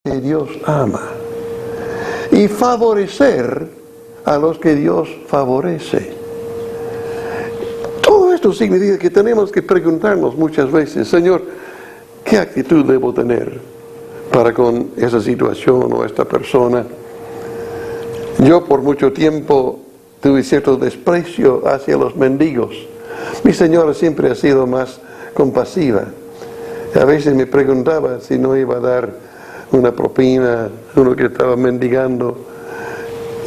que Dios ama y favorecer a los que Dios favorece. Todo esto significa que tenemos que preguntarnos muchas veces, Señor, ¿qué actitud debo tener para con esa situación o esta persona? Yo por mucho tiempo tuve cierto desprecio hacia los mendigos. Mi señora siempre ha sido más compasiva. A veces me preguntaba si no iba a dar una propina a uno que estaba mendigando.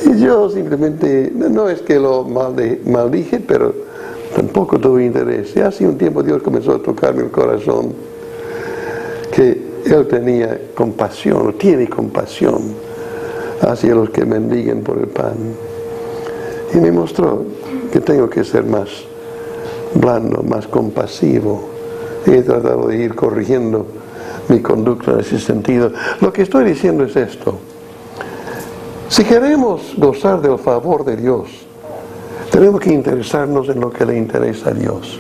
Y yo simplemente, no es que lo maldije, pero tampoco tuve interés. Y hace un tiempo Dios comenzó a tocarme el corazón, que Él tenía compasión, tiene compasión hacia los que mendigan por el pan. Y me mostró que tengo que ser más blando, más compasivo. Y he tratado de ir corrigiendo mi conducta en ese sentido. Lo que estoy diciendo es esto. Si queremos gozar del favor de Dios, tenemos que interesarnos en lo que le interesa a Dios.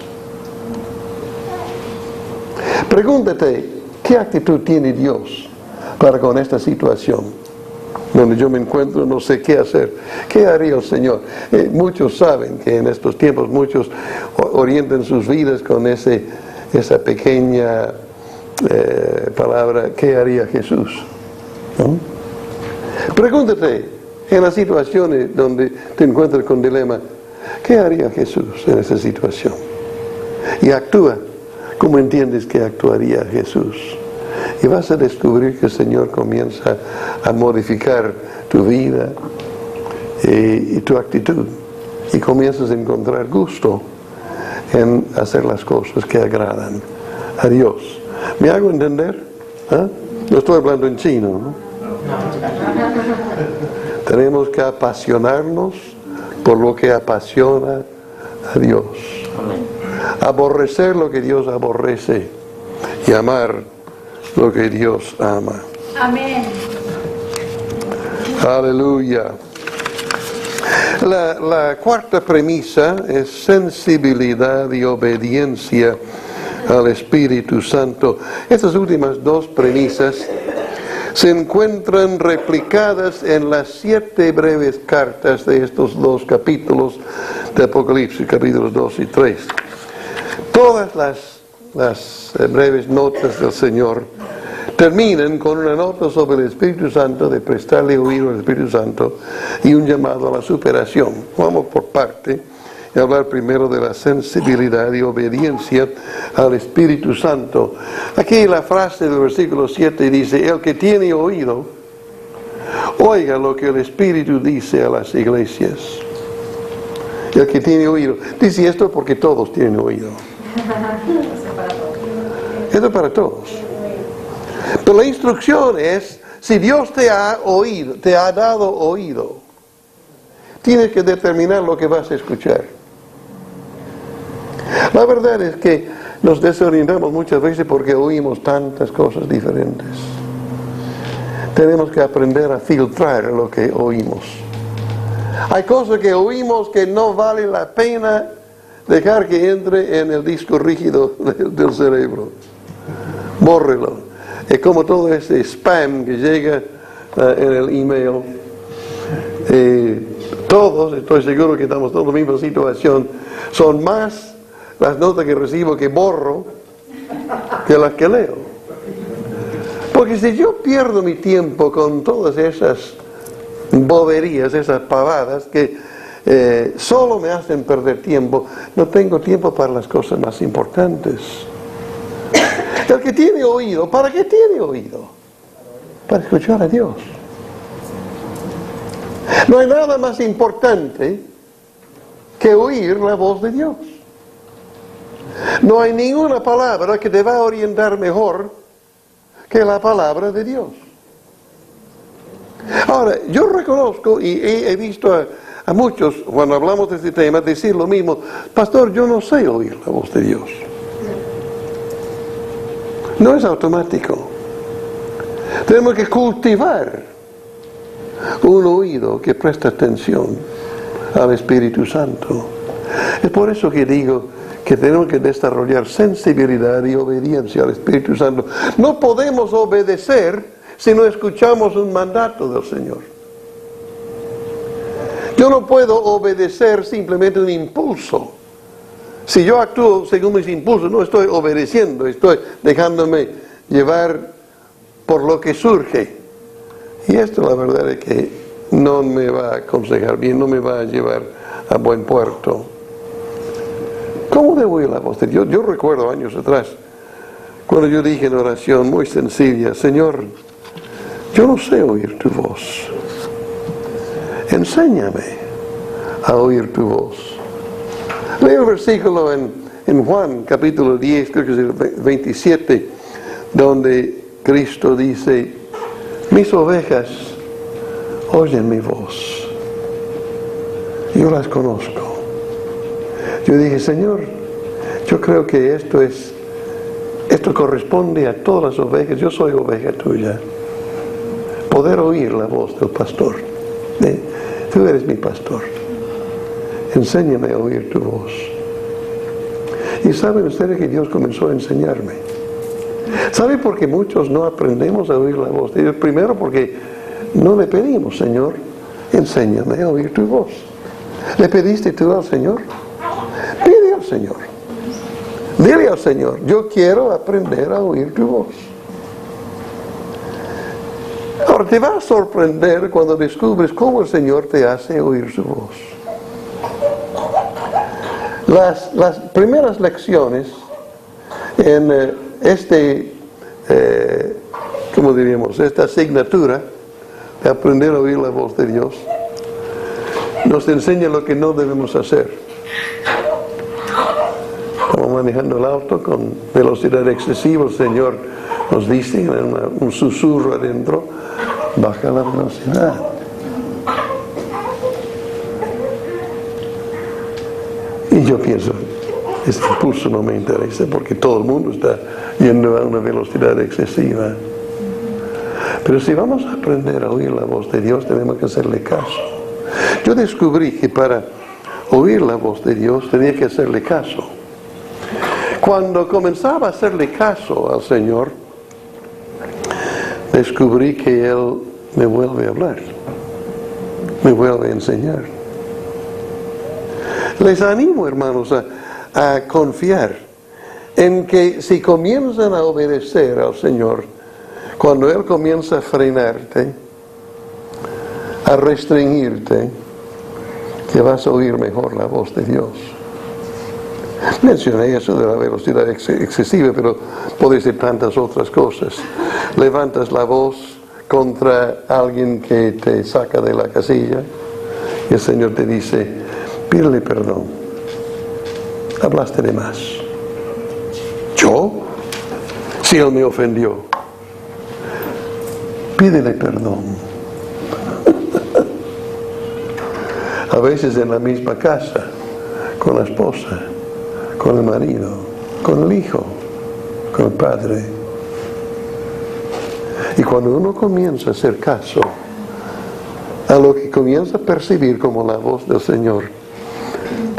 Pregúntate, ¿qué actitud tiene Dios para con esta situación donde yo me encuentro, no sé qué hacer? ¿Qué haría el Señor? Muchos saben que en estos tiempos muchos orientan sus vidas con esa pequeña palabra, ¿qué haría Jesús? ¿No? Pregúntate en las situaciones donde te encuentras con dilema, ¿qué haría Jesús en esa situación? Y actúa como entiendes que actuaría Jesús. Y vas a descubrir que el Señor comienza a modificar tu vida y tu actitud. Y comienzas a encontrar gusto en hacer las cosas que agradan a Dios. ¿Me hago entender? ¿Ah? No estoy hablando en chino, ¿no? Tenemos que apasionarnos por lo que apasiona a Dios. Aborrecer lo que Dios aborrece y amar lo que Dios ama. Amén. Aleluya. La cuarta premisa es sensibilidad y obediencia al Espíritu Santo. Estas últimas dos premisas se encuentran replicadas en las 7 breves cartas de estos 2 capítulos de Apocalipsis, capítulos 2 y 3. Todas las breves notas del Señor terminan con una nota sobre el Espíritu Santo, de prestarle oído al Espíritu Santo, y un llamado a la superación. Vamos por parte y hablar primero de la sensibilidad y obediencia al Espíritu Santo. Aquí la frase del versículo 7 dice, el que tiene oído, oiga lo que el Espíritu dice a las iglesias. El que tiene oído. Dice esto porque todos tienen oído. Esto es para todos. Pero la instrucción es, si Dios te ha oído, te ha dado oído, tienes que determinar lo que vas a escuchar. La verdad es que nos desorientamos muchas veces porque oímos tantas cosas diferentes. Tenemos que aprender a filtrar lo que oímos. Hay cosas que oímos que no vale la pena dejar que entre en el disco rígido del cerebro. Bórrelo. Es como todo ese spam que llega en el email. Todos, estoy seguro que estamos todos en la misma situación, son más las notas que recibo que borro que las que leo. Porque si yo pierdo mi tiempo con todas esas boberías, esas pavadas que solo me hacen perder tiempo, no tengo tiempo para las cosas más importantes. El que tiene oído, ¿para qué tiene oído? Para escuchar a Dios. No hay nada más importante que oír la voz de Dios. No hay ninguna palabra que te va a orientar mejor que la palabra de Dios. Ahora, yo reconozco y he visto a muchos, cuando hablamos de este tema, decir lo mismo: pastor, yo no sé oír la voz de Dios. No es automático. Tenemos que cultivar un oído que presta atención al Espíritu Santo. Es por eso que digo que tenemos que desarrollar sensibilidad y obediencia al Espíritu Santo. No podemos obedecer si no escuchamos un mandato del Señor. Yo no puedo obedecer simplemente un impulso. Si yo actúo según mis impulsos, no estoy obedeciendo, estoy dejándome llevar por lo que surge. Y esto la verdad es que no me va a aconsejar bien, no me va a llevar a buen puerto. ¿Cómo debo oír la voz de Dios? Yo recuerdo años atrás, cuando yo dije en oración muy sencilla, Señor, yo no sé oír tu voz. Enséñame a oír tu voz. Leo el versículo en Juan, capítulo 10, creo que es el 27, donde Cristo dice, mis ovejas oyen mi voz. Yo las conozco. Yo dije, Señor, yo creo que esto corresponde a todas las ovejas. Yo soy oveja tuya. Poder oír la voz del pastor. Tú eres mi pastor. Enséñame a oír tu voz. Y saben ustedes que Dios comenzó a enseñarme. ¿Sabe por qué muchos no aprendemos a oír la voz de Dios? Primero porque no le pedimos, Señor, enséñame a oír tu voz. ¿Le pediste tú al Señor? Pide al Señor. Dile al Señor, yo quiero aprender a oír tu voz. Ahora te va a sorprender cuando descubres cómo el Señor te hace oír su voz. Las primeras lecciones en ¿cómo diríamos? Esta asignatura de aprender a oír la voz de Dios nos enseña lo que no debemos hacer. Como manejando el auto con velocidad excesiva, el Señor nos dice en un susurro adentro, baja la velocidad. Y yo pienso, este impulso no me interesa porque todo el mundo está yendo a una velocidad excesiva. Pero si vamos a aprender a oír la voz de Dios, tenemos que hacerle caso. Yo descubrí que para oír la voz de Dios tenía que hacerle caso. Cuando comenzaba a hacerle caso al Señor, descubrí que Él me vuelve a hablar, me vuelve a enseñar. Les animo, hermanos, a confiar en que si comienzan a obedecer al Señor, cuando Él comienza a frenarte, a restringirte, que vas a oír mejor la voz de Dios. Mencioné eso de la velocidad excesiva, pero puede ser tantas otras cosas. Levantas la voz contra alguien que te saca de la casilla y el Señor te dice, pídele perdón. Hablaste de más. ¿Yo? Si Él me ofendió. Pídele perdón. A veces en la misma casa, con la esposa, con el marido, con el hijo, con el padre. Y cuando uno comienza a hacer caso a lo que comienza a percibir como la voz del Señor,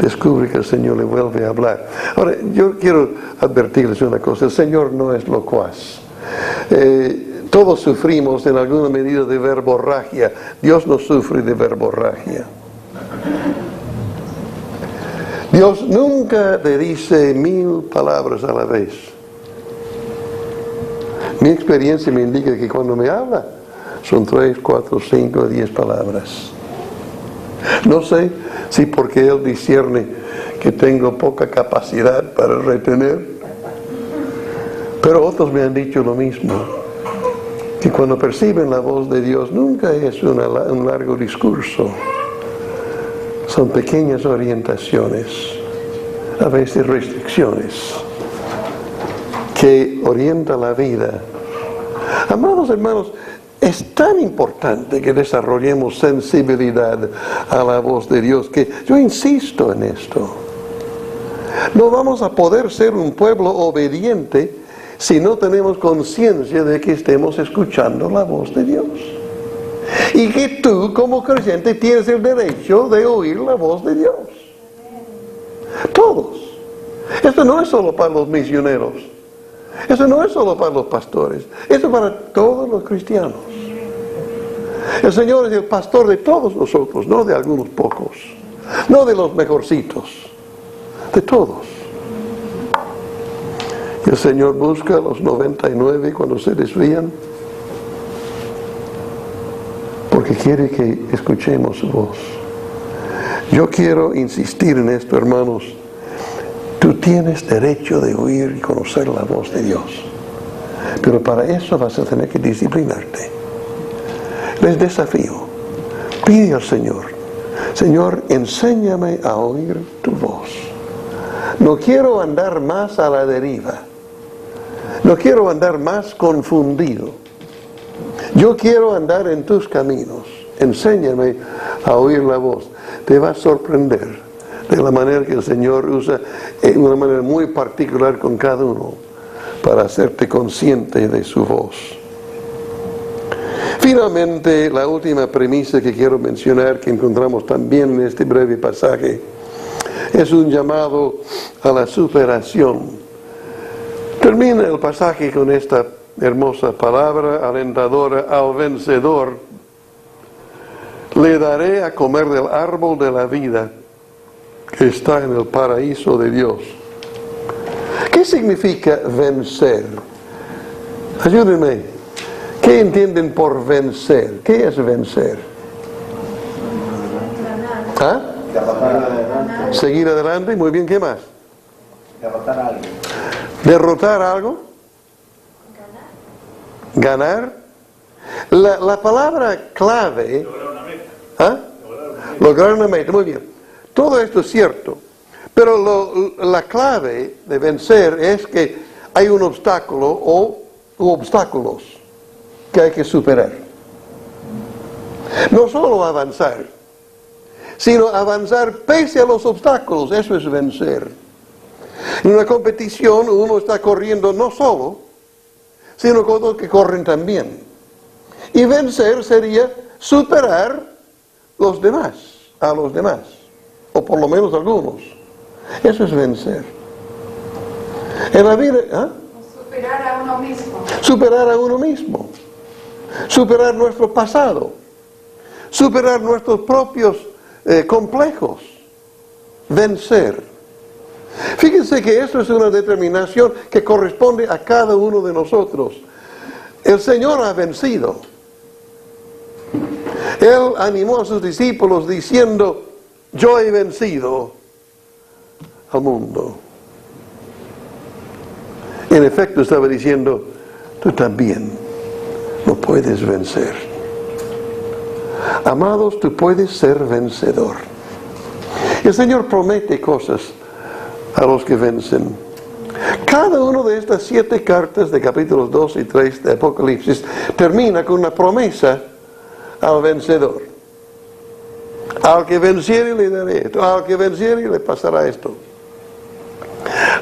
descubre que el Señor le vuelve a hablar. Ahora, yo quiero advertirles una cosa, el Señor no es locuaz. Todos sufrimos en alguna medida de verborragia. Dios no sufre de verborragia. Dios nunca te dice 1000 palabras a la vez. Mi experiencia me indica que cuando me habla son 3, 4, 5, 10 palabras. No sé si porque Él discierne que tengo poca capacidad para retener, pero otros me han dicho lo mismo, que cuando perciben la voz de Dios nunca es un largo discurso. Son pequeñas orientaciones, a veces restricciones, que orientan la vida. Amados hermanos, es tan importante que desarrollemos sensibilidad a la voz de Dios, que yo insisto en esto. No vamos a poder ser un pueblo obediente si no tenemos conciencia de que estemos escuchando la voz de Dios. Y que tú, como creyente, tienes el derecho de oír la voz de Dios. Todos. Esto no es solo para los misioneros. Eso no es solo para los pastores, eso es para todos los cristianos. El Señor es el pastor de todos nosotros, no de algunos pocos, no de los mejorcitos, de todos. Y el Señor busca a los 99 cuando se desvían, porque quiere que escuchemos su voz. Yo quiero insistir en esto, hermanos. Tú tienes derecho de oír y conocer la voz de Dios, pero para eso vas a tener que disciplinarte. Les desafío, pide al Señor: Señor, enséñame a oír tu voz. No quiero andar más a la deriva, no quiero andar más confundido. Yo quiero andar en tus caminos. Enséñame a oír la voz. Te va a sorprender de la manera que el Señor usa, en una manera muy particular con cada uno, para hacerte consciente de su voz. Finalmente, la última premisa que quiero mencionar, que encontramos también en este breve pasaje, es un llamado a la superación. Termina el pasaje con esta hermosa palabra alentadora: al vencedor le daré a comer del árbol de la vida que está en el paraíso de Dios. ¿Qué significa vencer? Ayúdenme. ¿Qué entienden por vencer? ¿Qué es vencer? ¿Ah? Seguir adelante. Muy bien, ¿qué más? Derrotar a alguien. ¿Derrotar algo? ¿Ganar? La palabra clave... Lograr una meta. ¿Ah? Lograr una meta, muy bien. Todo esto es cierto, pero la clave de vencer es que hay un obstáculo o obstáculos que hay que superar. No solo avanzar, sino avanzar pese a los obstáculos. Eso es vencer. En una competición uno está corriendo no solo, sino con otros que corren también. Y vencer sería superar los demás, a los demás, o por lo menos algunos. Eso es vencer. En la vida, ¿ah? Superar a uno mismo. Superar a uno mismo. Superar nuestro pasado. Superar nuestros propios complejos. Vencer. Fíjense que esto es una determinación que corresponde a cada uno de nosotros. El Señor ha vencido. Él animó a sus discípulos diciendo: yo he vencido al mundo. En efecto, estaba diciendo: tú también lo puedes vencer. Amados, tú puedes ser vencedor. El Señor promete cosas a los que vencen. Cada una de estas 7 cartas de capítulos 2 y 3 de Apocalipsis termina con una promesa al vencedor. Al que venciere le daré esto, al que venciere le pasará esto.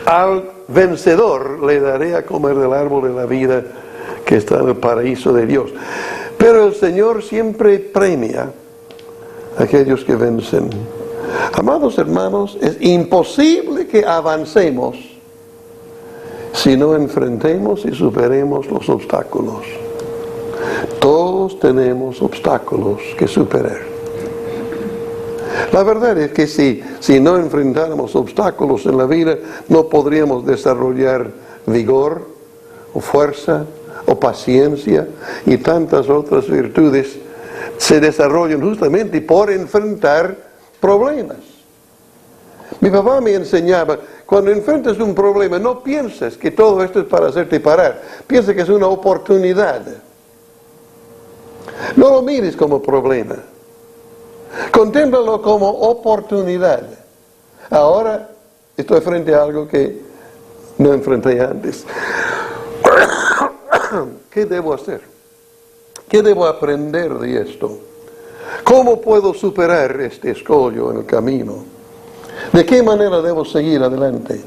Al vencedor le daré a comer del árbol de la vida que está en el paraíso de Dios. Pero el Señor siempre premia a aquellos que vencen. Amados hermanos, es imposible que avancemos si no enfrentemos y superemos los obstáculos. Todos tenemos obstáculos que superar. La verdad es que si no enfrentáramos obstáculos en la vida, no podríamos desarrollar vigor, o fuerza, o paciencia, y tantas otras virtudes se desarrollan justamente por enfrentar problemas. Mi papá me enseñaba: cuando enfrentas un problema, no pienses que todo esto es para hacerte parar. Piensa que es una oportunidad. No lo mires como problema. Contémplalo como oportunidad. Ahora estoy frente a algo que no enfrenté antes. ¿Qué debo hacer? ¿Qué debo aprender de esto? ¿Cómo puedo superar este escollo en el camino? ¿De qué manera debo seguir adelante?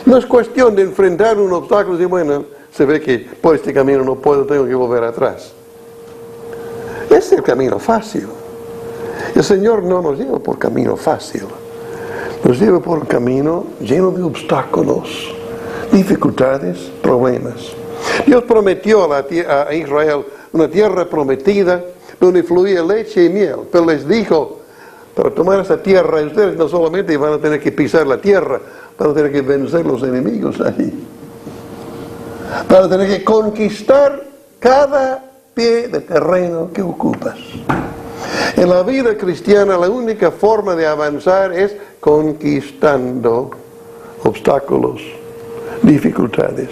No es cuestión de enfrentar un obstáculo y decir: bueno, se ve que por este camino no puedo, tengo que volver atrás. Es el camino fácil. El Señor no nos lleva por camino fácil. Nos lleva por un camino lleno de obstáculos, dificultades, problemas. Dios prometió a Israel una tierra prometida donde fluía leche y miel, pero les dijo, para tomar esa tierra, ustedes no solamente van a tener que pisar la tierra, van a tener que vencer los enemigos allí. Van a tener que conquistar cada pie de terreno que ocupas. En la vida cristiana la única forma de avanzar es conquistando obstáculos, dificultades.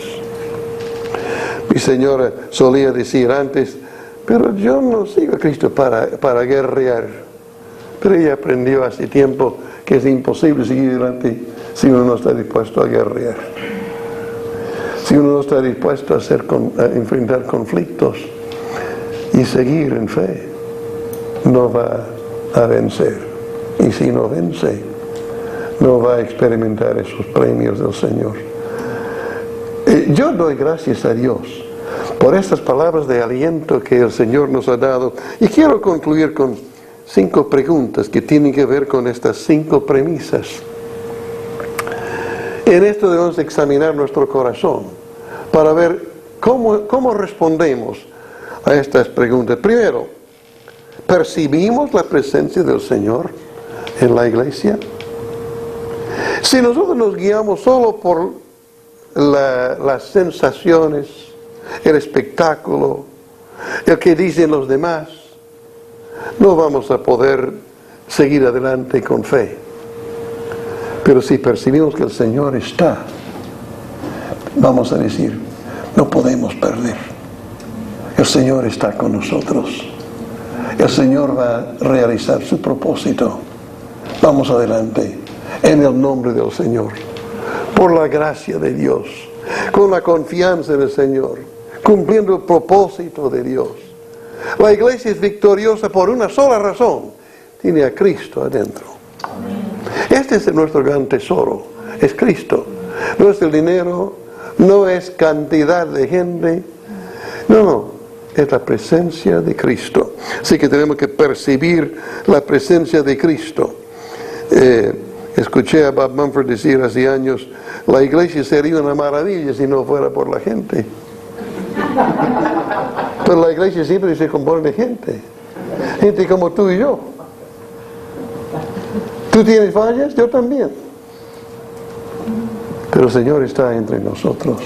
Mi señora solía decir antes, pero yo no sigo a Cristo para guerrear. Pero ella aprendió hace tiempo que es imposible seguir adelante si uno no está dispuesto a guerrear. Si uno no está dispuesto a enfrentar conflictos y seguir en fe, no va a vencer. Y si no vence, no va a experimentar esos premios del Señor. Yo doy gracias a Dios por estas palabras de aliento que el Señor nos ha dado. Y quiero concluir con 5 preguntas que tienen que ver con estas 5 premisas. En esto debemos examinar nuestro corazón para ver cómo respondemos a estas preguntas. Primero, ¿percibimos la presencia del Señor en la iglesia? Si nosotros nos guiamos solo por las sensaciones, el espectáculo, el que dicen los demás, no vamos a poder seguir adelante con fe. Pero si percibimos que el Señor está, vamos a decir, no podemos perder. El Señor está con nosotros. El Señor va a realizar su propósito. Vamos adelante, en el nombre del Señor, por la gracia de Dios, con la confianza en el Señor, cumpliendo el propósito de Dios. La iglesia es victoriosa por una sola razón: tiene a Cristo adentro. Este es nuestro gran tesoro, es Cristo. No es el dinero, no es cantidad de gente, no, es la presencia de Cristo. Así que tenemos que percibir la presencia de Cristo. Escuché a Bob Mumford decir hace años, la iglesia sería una maravilla si no fuera por la gente. Pero la iglesia siempre se compone de gente. Gente como tú y yo. ¿Tú tienes fallas? Yo también. Pero el Señor está entre nosotros.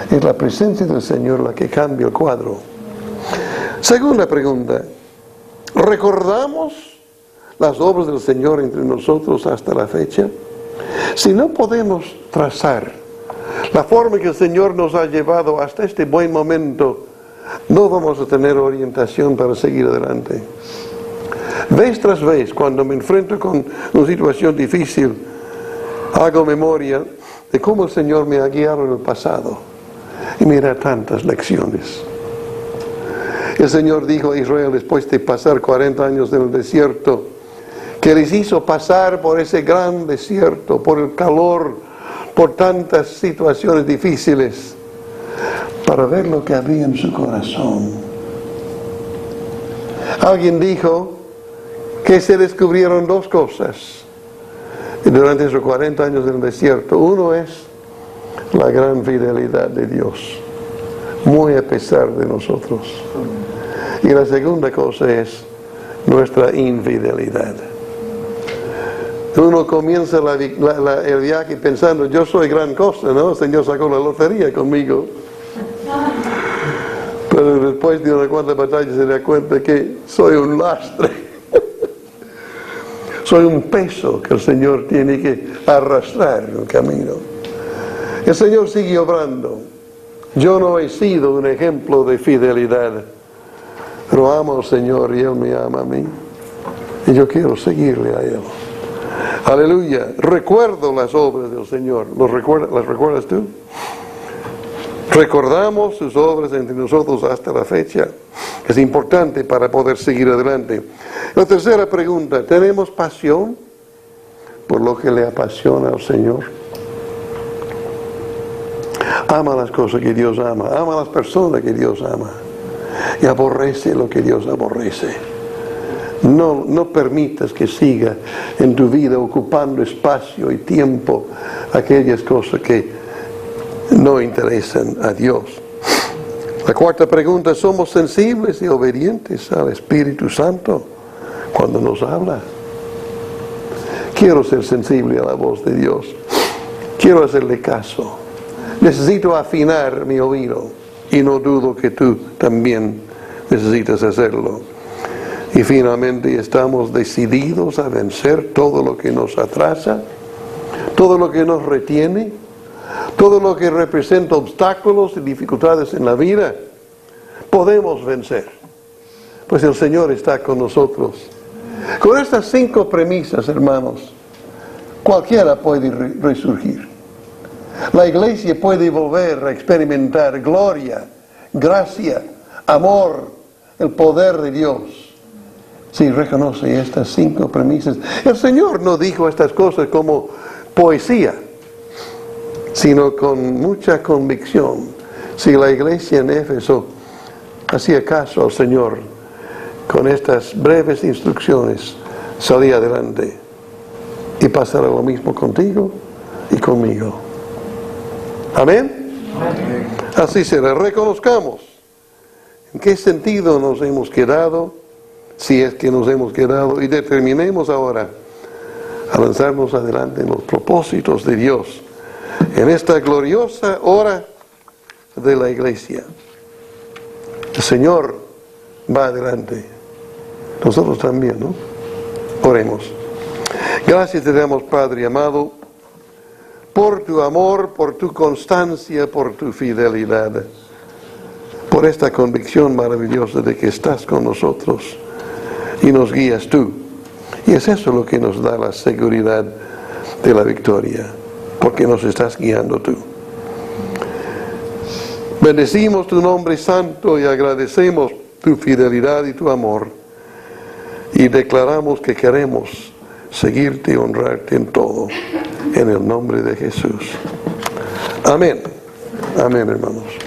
Es la presencia del Señor la que cambia el cuadro. Segunda pregunta. ¿Recordamos las obras del Señor entre nosotros hasta la fecha? Si no podemos trazar la forma que el Señor nos ha llevado hasta este buen momento, no vamos a tener orientación para seguir adelante. Vez tras vez, cuando me enfrento con una situación difícil, hago memoria de cómo el Señor me ha guiado en el pasado. Y mira tantas lecciones. El Señor dijo a Israel, después de pasar 40 años en el desierto, que les hizo pasar por ese gran desierto, por el calor, por tantas situaciones difíciles, para ver lo que había en su corazón. Alguien dijo que se descubrieron 2 cosas durante esos 40 años en el desierto. Uno es la gran fidelidad de Dios, muy a pesar de nosotros. Y la segunda cosa es nuestra infidelidad. Uno comienza el viaje pensando, yo soy gran cosa, ¿no? El Señor sacó la lotería conmigo. Pero después de una cuanta batalla se da cuenta que soy un lastre. Soy un peso que el Señor tiene que arrastrar en el camino. El Señor sigue obrando. Yo no he sido un ejemplo de fidelidad, pero amo al Señor y Él me ama a mí. Y yo quiero seguirle a Él. Aleluya. Recuerdo las obras del Señor. ¿Las recuerdas tú? Recordamos sus obras entre nosotros hasta la fecha. Es importante para poder seguir adelante. La tercera pregunta, ¿tenemos pasión por lo que le apasiona al Señor? Ama las cosas que Dios ama, ama las personas que Dios ama y aborrece lo que Dios aborrece. No permitas que siga en tu vida ocupando espacio y tiempo aquellas cosas que no interesan a Dios. La cuarta pregunta, ¿somos sensibles y obedientes al Espíritu Santo cuando nos habla? Quiero ser sensible a la voz de Dios. Quiero hacerle caso. Necesito afinar mi oído y no dudo que tú también necesitas hacerlo. Y finalmente estamos decididos a vencer todo lo que nos atrasa, todo lo que nos retiene, todo lo que representa obstáculos y dificultades en la vida. Podemos vencer, pues el Señor está con nosotros. Con estas 5 premisas, hermanos, cualquiera puede resurgir. La iglesia puede volver a experimentar gloria, gracia, amor, el poder de Dios, si reconoce estas 5 premisas. El Señor no dijo estas cosas como poesía, sino con mucha convicción. Si la iglesia en Éfeso hacía caso al Señor con estas breves instrucciones, salía adelante. Y pasará lo mismo contigo y conmigo. Amén. Amén. Así será. Reconozcamos en qué sentido nos hemos quedado, si es que nos hemos quedado, y determinemos ahora a lanzarnos adelante en los propósitos de Dios en esta gloriosa hora de la iglesia. El Señor va adelante. Nosotros también, ¿no? Oremos. Gracias te damos, Padre amado, por tu amor, por tu constancia, por tu fidelidad, por esta convicción maravillosa de que estás con nosotros y nos guías tú. Y es eso lo que nos da la seguridad de la victoria, porque nos estás guiando tú. Bendecimos tu nombre santo y agradecemos tu fidelidad y tu amor, y declaramos que queremos seguirte y honrarte en todo, en el nombre de Jesús. Amén. Amén, hermanos.